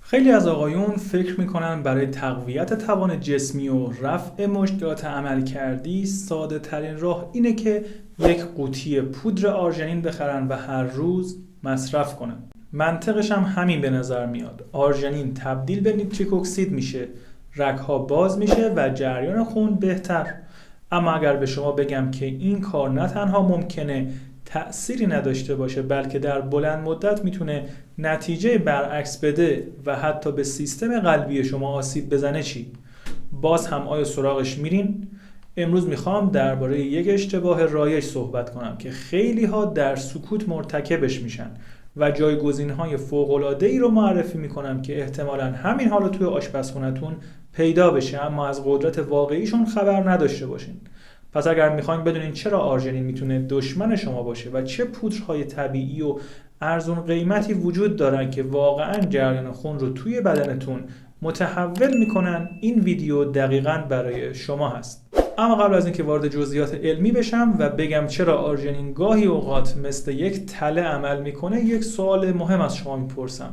خیلی از آقایون فکر میکنن برای تقویت توان جسمی و رفع مشکلات عملکردی ساده ترین راه اینه که یک قوطی پودر آرژنین بخرن و هر روز مصرف کنن. منطقش هم همین به نظر میاد. آرژنین تبدیل به نیتریک اکسید میشه، رگ‌ها باز میشه و جریان خون بهتر. اما اگر به شما بگم که این کار نه تنها ممکنه تأثیری نداشته باشه بلکه در بلند مدت میتونه نتیجه برعکس بده و حتی به سیستم قلبی شما آسیب بزنه چی؟ باز هم آیا سراغش میرین؟ امروز میخوام درباره یک اشتباه رایج صحبت کنم که خیلی ها در سکوت مرتکبش میشن و جایگزین‌های فوق‌العاده‌ای رو معرفی میکنم که احتمالاً همین حالا توی آشپزخونه‌تون پیدا بشه اما از قدرت واقعیشون خبر نداشته باشین. پس اگر میخواین بدونین چرا آرژنین میتونه دشمن شما باشه و چه پودرهای طبیعی و ارزون قیمتی وجود دارن که واقعاً جریان خون رو توی بدنتون متحول میکنن، این ویدیو دقیقاً برای شما هست. اما قبل از اینکه وارد جزئیات علمی بشم و بگم چرا آرژنین گاهی اوقات مثل یک تله عمل میکنه، یک سوال مهم از شما میپرسم.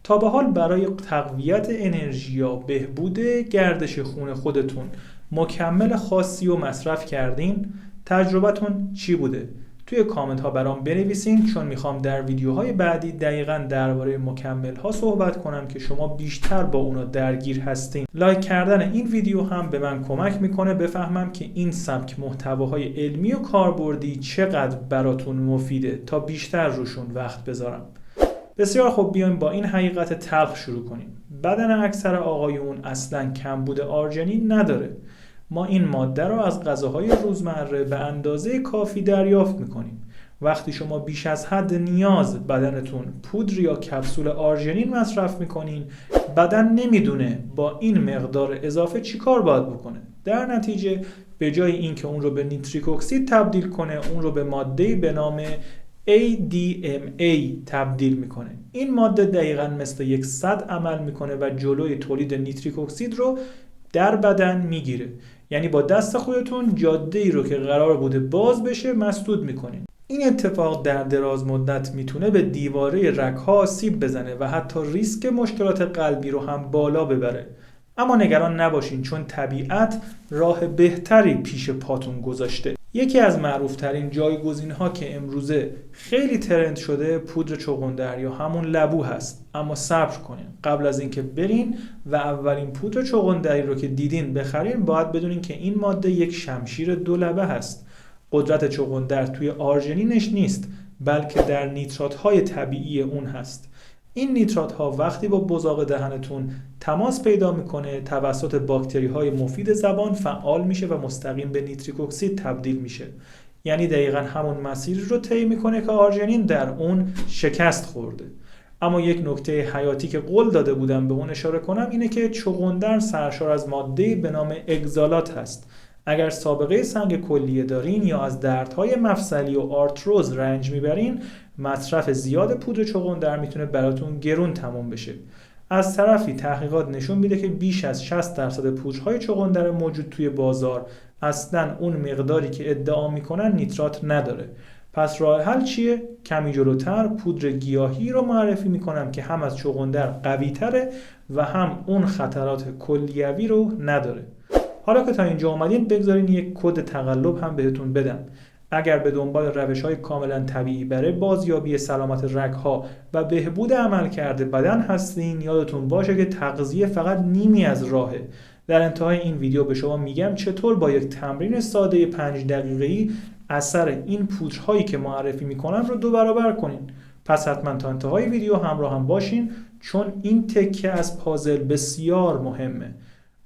تا به حال برای تقویت انرژی یا بهبود گردش خون خودتون مکمل خاصی رو مصرف کردین؟ تجربتون چی بوده؟ توی کامنت ها برام بنویسین، چون میخوام در ویدیوهای بعدی دقیقاً درباره مکمل ها صحبت کنم که شما بیشتر با اونا درگیر هستین. لایک کردن این ویدیو هم به من کمک میکنه بفهمم که این سبک محتواهای علمی و کاربردی چقدر براتون مفیده تا بیشتر روشون وقت بذارم. بسیار خوب، بیایم با این حقیقت تلخ شروع کنیم. بدن اکثر آقایون اصلاً کمبود آرژنین نداره. ما این ماده را از غذاهای روزمره به اندازه کافی دریافت میکنیم. وقتی شما بیش از حد نیاز بدنتون پودر یا کپسول آرژنین مصرف میکنین، بدن نمیدونه با این مقدار اضافه چیکار باید بکنه. در نتیجه به جای اینکه اون رو به نیتریک اکسید تبدیل کنه، اون رو به ماده‌ای به نام ADMA تبدیل میکنه. این ماده دقیقاً مثل یک سد عمل میکنه و جلوی تولید نیتریک اکسید رو در بدن میگیره. یعنی با دست خودتون جاده‌ای رو که قرار بوده باز بشه مسدود میکنین. این اتفاق در دراز مدت میتونه به دیواره رگ‌ها آسیب بزنه و حتی ریسک مشکلات قلبی رو هم بالا ببره. اما نگران نباشین، چون طبیعت راه بهتری پیش پاتون گذاشته. یکی از معروفترین جایگزین‌ها که امروزه خیلی ترند شده پودر چغندر یا همون لبو هست. اما صبر کنین، قبل از اینکه برین و اولین پودر چغندری رو که دیدین بخرین، باید بدونین که این ماده یک شمشیر دو لبه هست. قدرت چغندر توی آرژنینش نیست، بلکه در نیترات‌های طبیعی اون هست. این نیترات ها وقتی با بزاق دهنتون تماس پیدا میکنه، توسط باکتری های مفید زبان فعال میشه و مستقیم به نیتریک اکسید تبدیل میشه. یعنی دقیقاً همون مسیری رو طی میکنه که آرژنین در اون شکست خورده. اما یک نکته حیاتی که قول داده بودم به اون اشاره کنم اینه که چغندر سرشار از ماده‌ای به نام اگزالات هست. اگر سابقه سنگ کلیه دارین یا از دردهای مفصلی و آرتروز رنج میبرین، مصرف زیاد پودر چغندر میتونه براتون گرون تموم بشه. از طرفی تحقیقات نشون میده که بیش از 60% پودرهای چغندر موجود توی بازار اصلاً اون مقداری که ادعا میکنن نیترات نداره. پس راه حل چیه؟ کمی جلوتر پودر گیاهی رو معرفی میکنم که هم از چغندر قوی تره و هم اون خطرات کلیوی رو نداره. حالا که تا اینجا اومدین، بگذارین یک کد تقلب هم بهتون بدم. اگر به دنبال روش‌های کاملا طبیعی برای بازیابی سلامت رگ‌ها و بهبود عملکرد بدن هستین، یادتون باشه که تغذیه فقط نیمی از راهه. در انتهای این ویدیو به شما میگم چطور با یک تمرین ساده 5 دقیقه‌ای اثر این پودرهایی که معرفی میکنم رو 2 برابر کنین. پس حتما تا انتهای ویدیو همراه هم باشین، چون این تکه از پازل بسیار مهمه.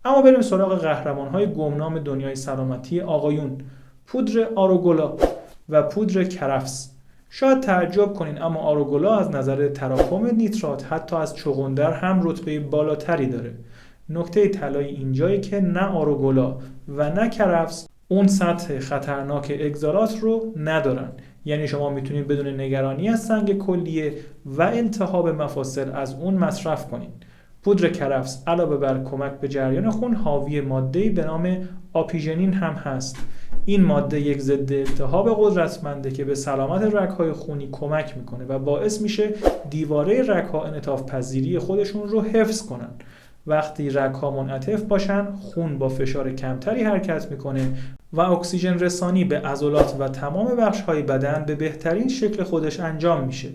اما بریم سراغ قهرمان‌های گمنام دنیای سلامتی آقایون، پودر آروگولا و پودر کرفس. شاید تعجب کنین، اما آروگولا از نظر تراکم نیترات حتی از چغندر هم رتبه بالاتری داره. نکته طلایی اینجایی که نه آروگولا و نه کرفس اون سطح خطرناک اگزالات رو ندارن. یعنی شما میتونید بدون نگرانی از سنگ کلیه و التهاب مفاصل از اون مصرف کنین. پودر کرفس علاوه بر کمک به جریان خون حاوی ماده‌ای به نام آپیژنین هم هست. این ماده یک ضد التهاب قدرتمنده که به سلامت رگ‌های خونی کمک میکنه و باعث میشه دیواره رگ‌ها انعطاف پذیری خودشون رو حفظ کنن. وقتی رگ‌ها منعطف باشن، خون با فشار کمتری حرکت میکنه و اکسیژن رسانی به عضلات و تمام بخش‌های بدن به بهترین شکل خودش انجام میشه.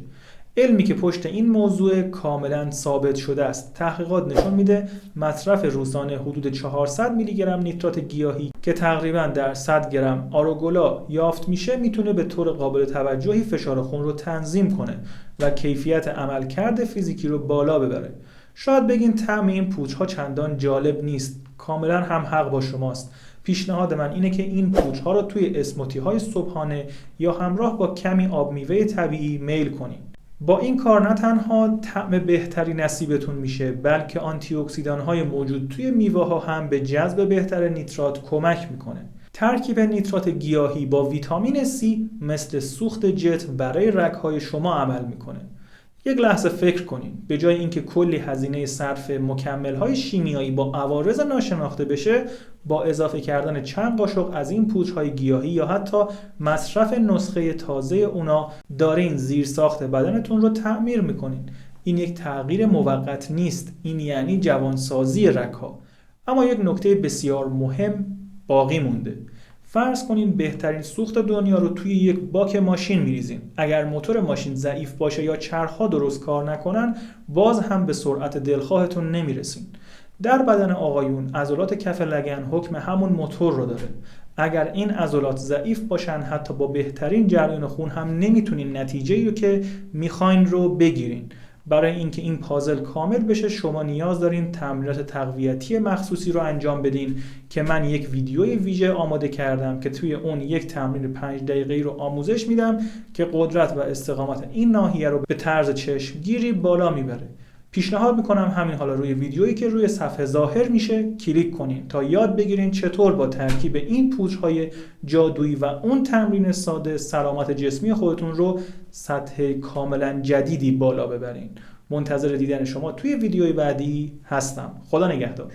علمی که پشت این موضوع کاملا ثابت شده است. تحقیقات نشون میده مصرف روزانه حدود 400 میلی گرم نیترات گیاهی که تقریبا در 100 گرم آروگولا یافت میشه میتونه به طور قابل توجهی فشار خون رو تنظیم کنه و کیفیت عملکرد فیزیکی رو بالا ببره. شاید بگین طعم این پوچ‌ها چندان جالب نیست. کاملا هم حق با شماست. پیشنهاد من اینه که این پوچ‌ها رو توی اسموتی‌های صبحانه یا همراه با کمی آب میوه طبیعی میل کنین. با این کار نه تنها طعم بهتری نصیبتون میشه، بلکه آنتی اکسیدان‌های موجود توی میوه‌ها هم به جذب بهتر نیترات کمک میکنه. ترکیب نیترات گیاهی با ویتامین C مثل سوخت جت برای رگ‌های شما عمل میکنه. یک لحظه فکر کنین، به جای اینکه کلی هزینه صرف مکمل‌های شیمیایی با عوارض ناشناخته بشه، با اضافه کردن چند قاشق از این پوچ‌های گیاهی یا حتی مصرف نسخه تازه اونا دارین زیرساخت بدنتون رو تعمیر میکنین. این یک تغییر موقت نیست، این یعنی جوانسازی رگ‌ها. اما یک نکته بسیار مهم باقی مونده. فرض کنین بهترین سوخت دنیا رو توی یک باک ماشین میریزین. اگر موتور ماشین ضعیف باشه یا چرخ‌ها درست کار نکنن، باز هم به سرعت دلخواهتون نمیرسین. در بدن آقایون عضلات کف لگن حکم همون موتور رو داره. اگر این عضلات ضعیف باشن، حتی با بهترین جریان خون هم نمیتونین نتیجه‌ای رو که میخواین رو بگیرین. برای اینکه این پازل کامل بشه شما نیاز دارین تمرینات تقویتی مخصوصی رو انجام بدین که من یک ویدیوی ویژه آماده کردم که توی اون یک تمرین 5 دقیقه‌ای رو آموزش میدم که قدرت و استقامت این ناحیه رو به طرز چشمگیری بالا میبره. پیشنهاد میکنم همین حالا روی ویدیویی که روی صفحه ظاهر میشه کلیک کنین تا یاد بگیرین چطور با ترکیب این پوچ‌های جادویی و اون تمرین ساده سلامت جسمی خودتون رو سطح کاملا جدیدی بالا ببرین. منتظر دیدن شما توی ویدیوی بعدی هستم. خدا نگهدار.